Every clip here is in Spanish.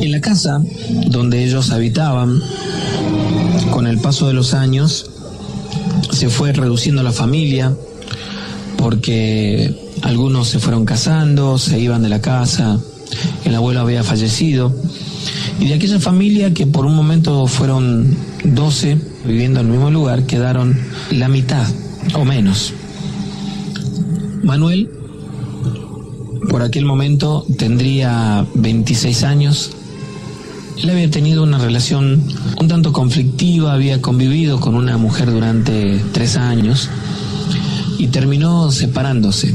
En la casa donde ellos habitaban, con el paso de los años, se fue reduciendo la familia, porque algunos se fueron casando, se iban de la casa, el abuelo había fallecido, y de aquella familia que por un momento fueron 12 viviendo en el mismo lugar, quedaron la mitad o menos. Manuel, por aquel momento, tendría 26 años. Él había tenido una relación un tanto conflictiva, había convivido con una mujer durante 3 años y terminó separándose.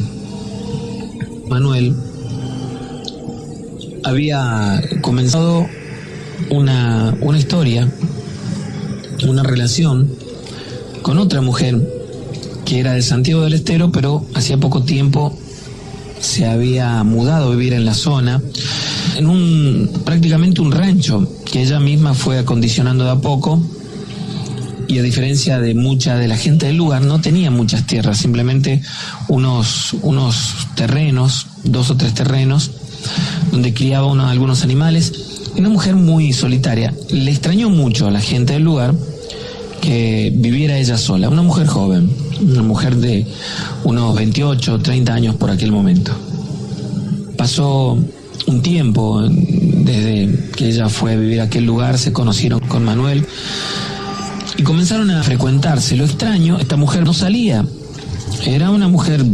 Manuel había comenzado una historia, una relación con otra mujer que era de Santiago del Estero, pero hacía poco tiempo se había mudado a vivir en la zona, en prácticamente un rancho que ella misma fue acondicionando de a poco, y a diferencia de mucha de la gente del lugar, no tenía muchas tierras, simplemente unos terrenos, 2 o 3 terrenos, donde criaba algunos animales. Una mujer muy solitaria. Le extrañó mucho a la gente del lugar que viviera ella sola, una mujer joven, una mujer de unos 28, 30 años por aquel momento. Pasó un tiempo desde que ella fue a vivir a aquel lugar, se conocieron con Manuel y comenzaron a frecuentarse. Lo extraño, esta mujer no salía, era una mujer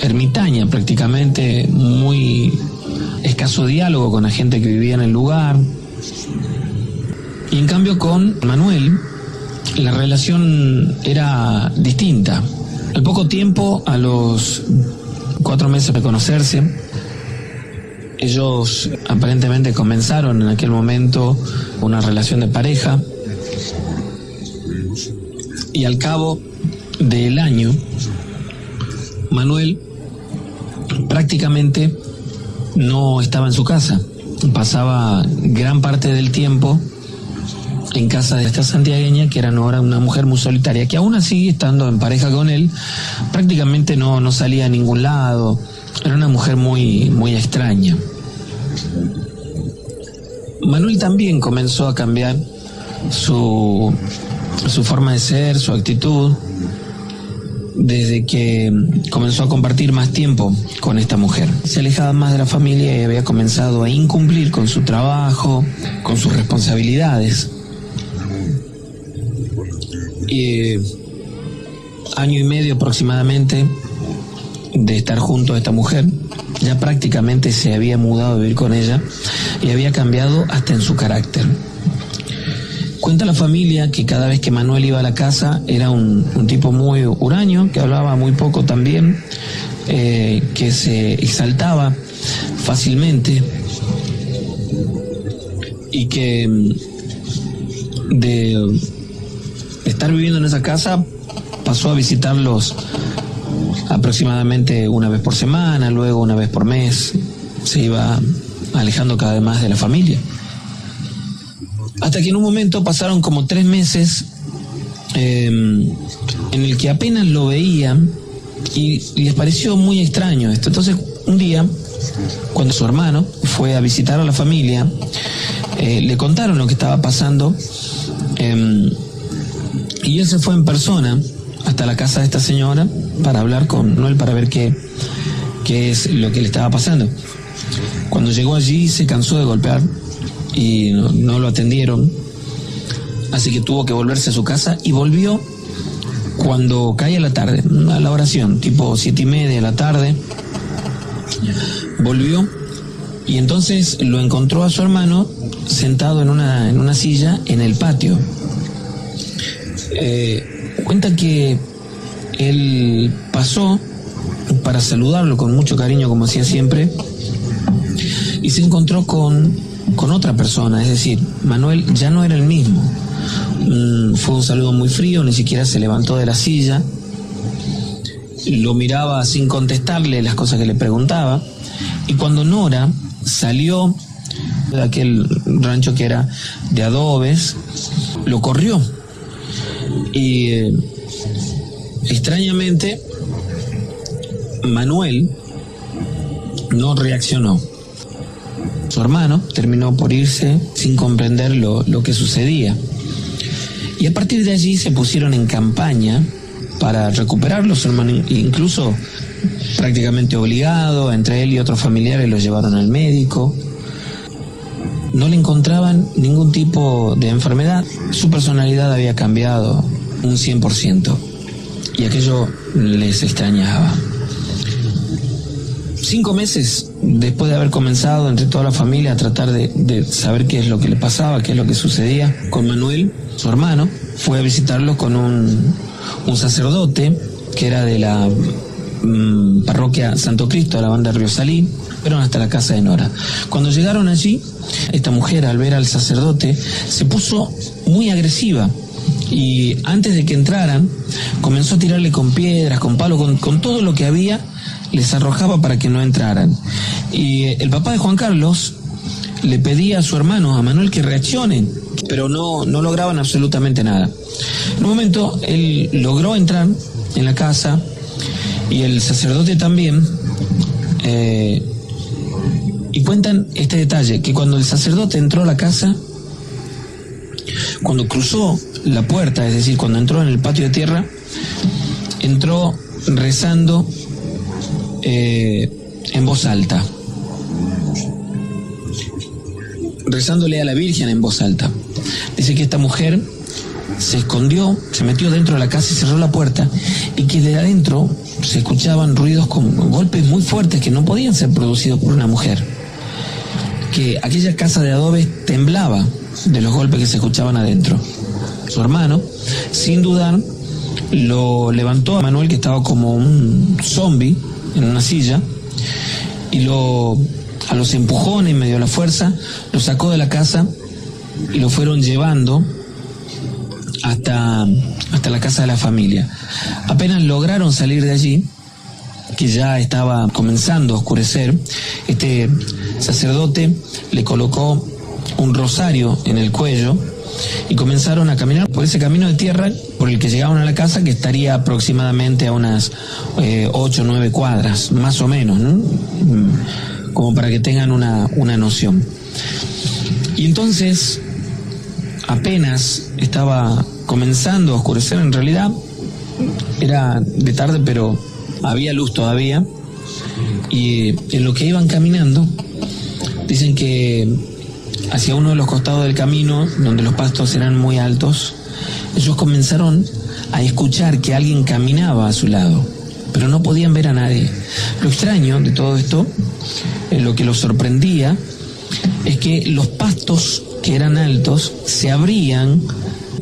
ermitaña prácticamente, muy escaso diálogo con la gente que vivía en el lugar. Y en cambio con Manuel la relación era distinta. Al poco tiempo, a los 4 meses de conocerse, ellos aparentemente comenzaron en aquel momento una relación de pareja, y al cabo del año, Manuel prácticamente no estaba en su casa, pasaba gran parte del tiempo en casa de esta santiagueña, que era ahora una mujer muy solitaria, que aún así, estando en pareja con él, prácticamente no salía a ningún lado. Era una mujer muy, muy extraña. Manuel también comenzó a cambiar su forma de ser, su actitud, desde que comenzó a compartir más tiempo con esta mujer. Se alejaba más de la familia y había comenzado a incumplir con su trabajo, con sus responsabilidades. Y año y medio aproximadamente de estar junto a esta mujer, ya prácticamente se había mudado a vivir con ella y había cambiado hasta en su carácter. Cuenta la familia que cada vez que Manuel iba a la casa era un tipo muy huraño, que hablaba muy poco también, que se exaltaba fácilmente, y que de estar viviendo en esa casa pasó a visitarlos aproximadamente una vez por semana, luego una vez por mes. Se iba alejando cada vez más de la familia, hasta que en un momento pasaron como 3 meses en el que apenas lo veían y les pareció muy extraño esto. Entonces un día, cuando su hermano fue a visitar a la familia, le contaron lo que estaba pasando, y él se fue en persona hasta la casa de esta señora para hablar con Manuel, para ver qué es lo que le estaba pasando. Cuando llegó allí se cansó de golpear y no lo atendieron, así que tuvo que volverse a su casa, y volvió cuando caía la tarde, a la oración, tipo 7:30 de la tarde. Volvió y entonces lo encontró a su hermano sentado en una silla en el patio. Cuenta que él pasó para saludarlo con mucho cariño, como hacía siempre, y se encontró con otra persona. Es decir, Manuel ya no era el mismo. Fue un saludo muy frío, ni siquiera se levantó de la silla, lo miraba sin contestarle las cosas que le preguntaba, y cuando Nora salió de aquel rancho que era de adobes, lo corrió. Y extrañamente Manuel no reaccionó. Su hermano terminó por irse sin comprender lo que sucedía. Y a partir de allí se pusieron en campaña para recuperarlo. Su hermano, incluso prácticamente obligado, entre él y otros familiares lo llevaron al médico. No le encontraban ningún tipo de enfermedad. Su personalidad había cambiado un 100%. Y aquello les extrañaba. 5 meses después de haber comenzado entre toda la familia a tratar de saber qué es lo que le pasaba, qué es lo que sucedía con Manuel, su hermano fue a visitarlo con un sacerdote que era de la parroquia Santo Cristo de la banda Río Salí. Fueron hasta la casa de Nora. Cuando llegaron allí, esta mujer, al ver al sacerdote, se puso muy agresiva. Y antes de que entraran, comenzó a tirarle con piedras, con palos, con todo lo que había, les arrojaba para que no entraran. Y el papá de Juan Carlos le pedía a su hermano, a Manuel, que reaccionen, pero no lograban absolutamente nada. En un momento, él logró entrar en la casa, y el sacerdote también, y cuentan este detalle, que cuando el sacerdote entró a la casa, cuando cruzó la puerta, es decir, cuando entró en el patio de tierra, entró rezando en voz alta, rezándole a la Virgen en voz alta. Dice que esta mujer se escondió, se metió dentro de la casa y cerró la puerta, y que de adentro se escuchaban ruidos con golpes muy fuertes que no podían ser producidos por una mujer, que aquella casa de adobe temblaba de los golpes que se escuchaban adentro. Su hermano, sin dudar, lo levantó a Manuel, que estaba como un zombie en una silla, y a los empujones, medio a la fuerza, lo sacó de la casa y lo fueron llevando hasta la casa de la familia. Apenas lograron salir de allí, que ya estaba comenzando a oscurecer, este sacerdote le colocó un rosario en el cuello y comenzaron a caminar por ese camino de tierra por el que llegaron a la casa, que estaría aproximadamente a unas 8 o 9 cuadras, más o menos, ¿no? Como para que tengan una noción. Y entonces, apenas estaba comenzando a oscurecer, en realidad era de tarde, pero había luz todavía, y en lo que iban caminando, dicen que hacia uno de los costados del camino, donde los pastos eran muy altos, ellos comenzaron a escuchar que alguien caminaba a su lado, pero no podían ver a nadie. Lo extraño de todo esto, lo que los sorprendía, es que los pastos, que eran altos, se abrían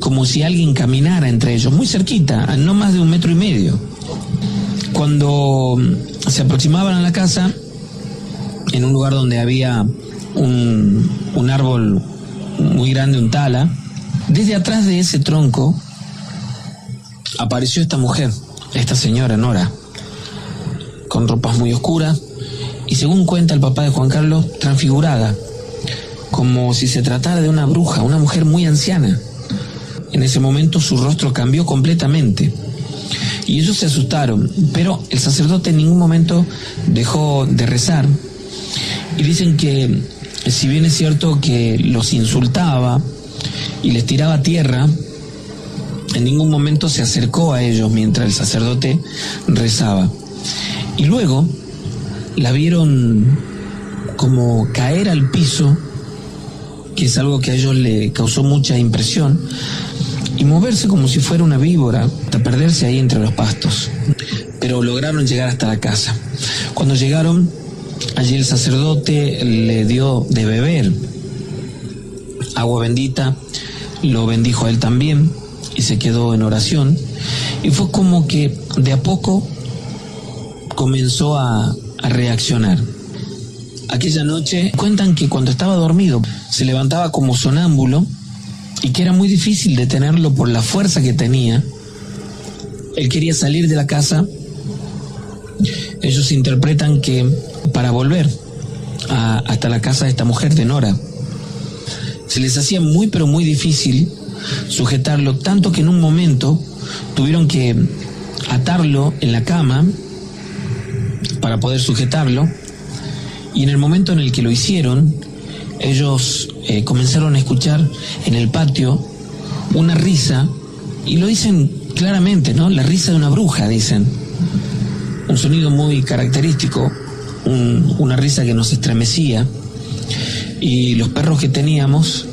como si alguien caminara entre ellos, muy cerquita, a no más de 1,5 metros. Cuando se aproximaban a la casa, en un lugar donde había un árbol muy grande, un tala, desde atrás de ese tronco apareció esta mujer, esta señora Nora, con ropas muy oscuras, y según cuenta el papá de Juan Carlos, transfigurada, como si se tratara de una bruja, una mujer muy anciana. En ese momento su rostro cambió completamente y ellos se asustaron, pero el sacerdote en ningún momento dejó de rezar, y dicen que si bien es cierto que los insultaba y les tiraba tierra, en ningún momento se acercó a ellos mientras el sacerdote rezaba. Y luego la vieron como caer al piso, que es algo que a ellos le causó mucha impresión, y moverse como si fuera una víbora, hasta perderse ahí entre los pastos. Pero lograron llegar hasta la casa. Cuando llegaron, allí el sacerdote le dio de beber agua bendita, lo bendijo a él también, y se quedó en oración, y fue como que de a poco comenzó a reaccionar. Aquella noche cuentan que cuando estaba dormido se levantaba como sonámbulo, y que era muy difícil detenerlo por la fuerza que tenía. Él quería salir de la casa. Ellos interpretan que para volver hasta la casa de esta mujer, de Nora, se les hacía muy pero muy difícil sujetarlo, tanto que en un momento tuvieron que atarlo en la cama para poder sujetarlo, y en el momento en el que lo hicieron, ellos comenzaron a escuchar en el patio una risa, y lo dicen claramente, ¿no? La risa de una bruja, dicen. Un sonido muy característico, una risa que nos estremecía, y los perros que teníamos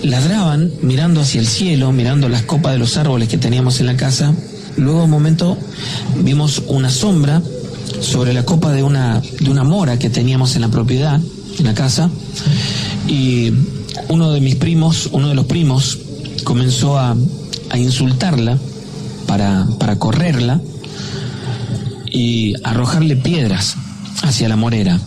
ladraban mirando hacia el cielo, mirando las copas de los árboles que teníamos en la casa. Luego de un momento vimos una sombra sobre la copa de una mora que teníamos en la propiedad, en la casa, y uno de los primos, comenzó a insultarla para correrla y arrojarle piedras hacia la morera.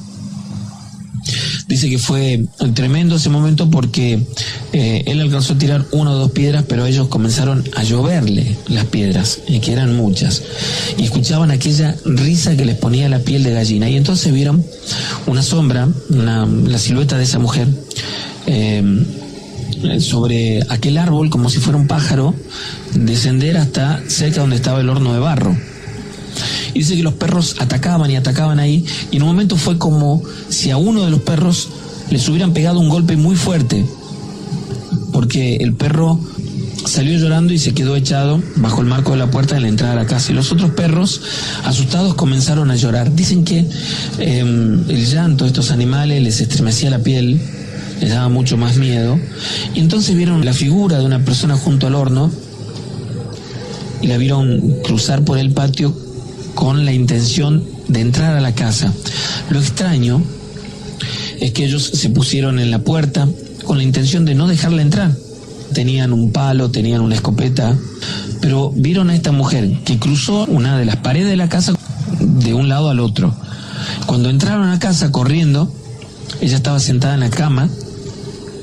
Dice que fue tremendo ese momento porque él alcanzó a tirar 1 o 2 piedras, pero ellos comenzaron a lloverle las piedras, que eran muchas, y escuchaban aquella risa que les ponía la piel de gallina. Y entonces vieron una sombra, la silueta de esa mujer, sobre aquel árbol, como si fuera un pájaro, descender hasta cerca donde estaba el horno de barro. Y dice que los perros atacaban y atacaban ahí, y en un momento fue como si a uno de los perros les hubieran pegado un golpe muy fuerte, porque el perro salió llorando y se quedó echado bajo el marco de la puerta de la entrada a la casa, y los otros perros, asustados, comenzaron a llorar. Dicen que el llanto de estos animales les estremecía la piel, les daba mucho más miedo, y entonces vieron la figura de una persona junto al horno, y la vieron cruzar por el patio con la intención de entrar a la casa. Lo extraño es que ellos se pusieron en la puerta con la intención de no dejarla entrar. Tenían un palo, tenían una escopeta, pero vieron a esta mujer que cruzó una de las paredes de la casa de un lado al otro. Cuando entraron a casa corriendo, ella estaba sentada en la cama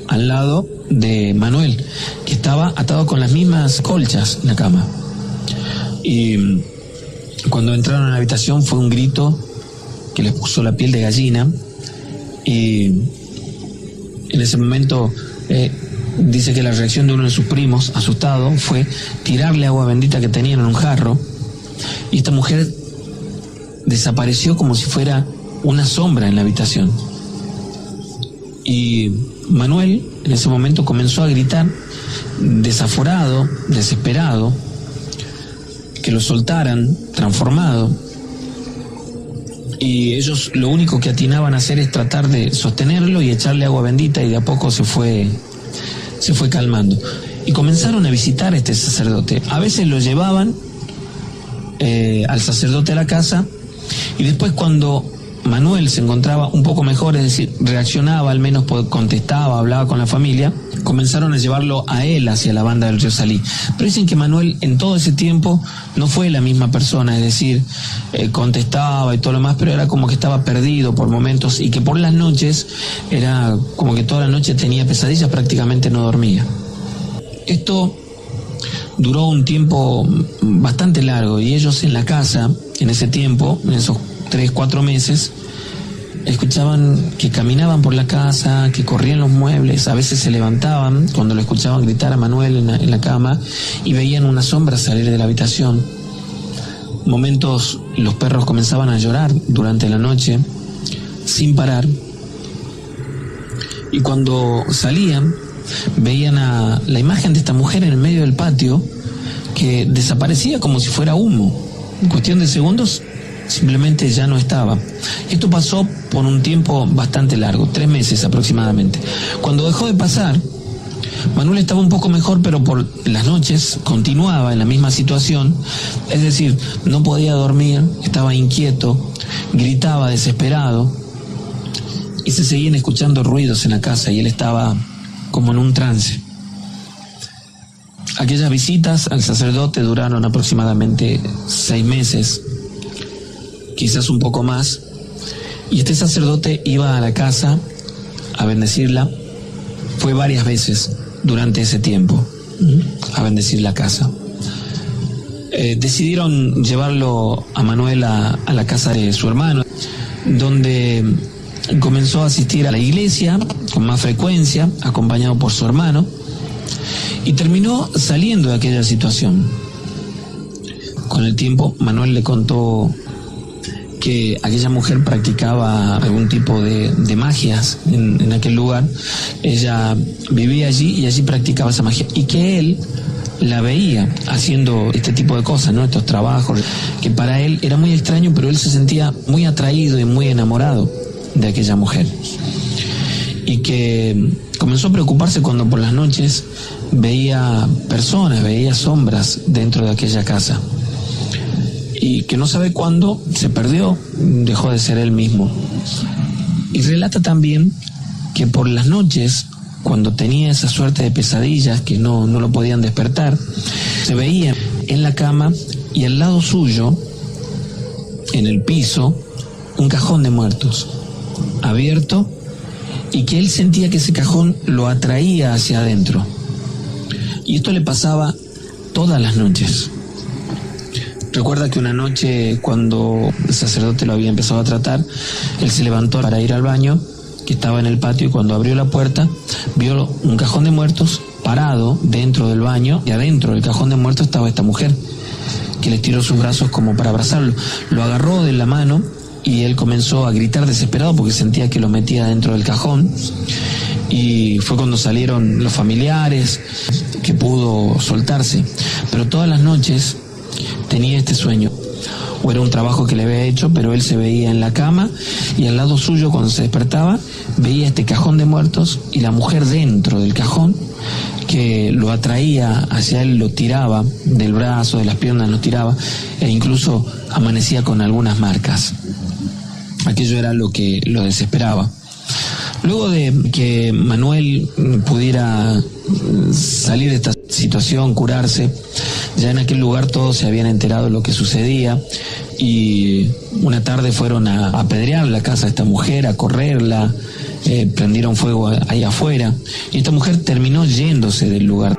al lado de Manuel, que estaba atado con las mismas colchas en la cama. Y cuando entraron a la habitación fue un grito que les puso la piel de gallina, y en ese momento dice que la reacción de uno de sus primos, asustado, fue tirarle agua bendita que tenían en un jarro, y esta mujer desapareció como si fuera una sombra en la habitación. Y Manuel en ese momento comenzó a gritar, desaforado, desesperado, que lo soltaran, transformado, y ellos lo único que atinaban a hacer es tratar de sostenerlo y echarle agua bendita, y de a poco se fue calmando. Y comenzaron a visitar a este sacerdote. A veces lo llevaban al sacerdote a la casa, y después, cuando Manuel se encontraba un poco mejor, es decir, reaccionaba, al menos contestaba, hablaba con la familia, comenzaron a llevarlo a él hacia la banda del río Salí. Pero dicen que Manuel en todo ese tiempo no fue la misma persona, es decir, contestaba y todo lo más, pero era como que estaba perdido por momentos, y que por las noches era como que toda la noche tenía pesadillas, prácticamente no dormía. Esto duró un tiempo bastante largo, y ellos en la casa, en ese tiempo, en esos 3-4 meses, escuchaban que caminaban por la casa, que corrían los muebles, a veces se levantaban cuando lo escuchaban gritar a Manuel en la cama, y veían una sombra salir de la habitación. Momentos los perros comenzaban a llorar durante la noche sin parar, y cuando salían veían a la imagen de esta mujer en el medio del patio, que desaparecía como si fuera humo. En cuestión de segundos simplemente ya no estaba. Esto pasó por un tiempo bastante largo, 3 meses aproximadamente. Cuando dejó de pasar, Manuel estaba un poco mejor, pero por las noches continuaba en la misma situación, es decir, no podía dormir, estaba inquieto, gritaba desesperado, y se seguían escuchando ruidos en la casa, y él estaba como en un trance. Aquellas visitas al sacerdote duraron aproximadamente 6 meses, quizás un poco más, y este sacerdote iba a la casa a bendecirla. Fue varias veces durante ese tiempo a bendecir la casa. Decidieron llevarlo a Manuel a la casa de su hermano, donde comenzó a asistir a la iglesia con más frecuencia, acompañado por su hermano, y terminó saliendo de aquella situación. Con el tiempo, Manuel le contó que aquella mujer practicaba algún tipo de magias en aquel lugar. Ella vivía allí y allí practicaba esa magia, y que él la veía haciendo este tipo de cosas, ¿no? Estos trabajos, que para él era muy extraño, pero él se sentía muy atraído y muy enamorado de aquella mujer. Y que comenzó a preocuparse cuando por las noches veía personas, veía sombras dentro de aquella casa. Y que no sabe cuándo se perdió, dejó de ser él mismo. Y relata también que por las noches, cuando tenía esa suerte de pesadillas que no lo podían despertar, se veía en la cama y al lado suyo, en el piso, un cajón de muertos abierto, y que él sentía que ese cajón lo atraía hacia adentro. Y esto le pasaba todas las noches. Recuerda que una noche, cuando el sacerdote lo había empezado a tratar, él se levantó para ir al baño, que estaba en el patio, y cuando abrió la puerta vio un cajón de muertos parado dentro del baño, y adentro del cajón de muertos estaba esta mujer, que le estiró sus brazos como para abrazarlo. Lo agarró de la mano y él comenzó a gritar desesperado porque sentía que lo metía dentro del cajón, y fue cuando salieron los familiares que pudo soltarse. Pero todas las noches tenía este sueño, o era un trabajo que le había hecho, pero él se veía en la cama y al lado suyo, cuando se despertaba, veía este cajón de muertos y la mujer dentro del cajón, que lo atraía hacia él, lo tiraba del brazo, de las piernas, lo tiraba, e incluso amanecía con algunas marcas. Aquello era lo que lo desesperaba. Luego de que Manuel pudiera salir de esta situación, curarse, ya en aquel lugar todos se habían enterado de lo que sucedía, y una tarde fueron a apedrear la casa de esta mujer, a correrla, prendieron fuego ahí afuera, y esta mujer terminó yéndose del lugar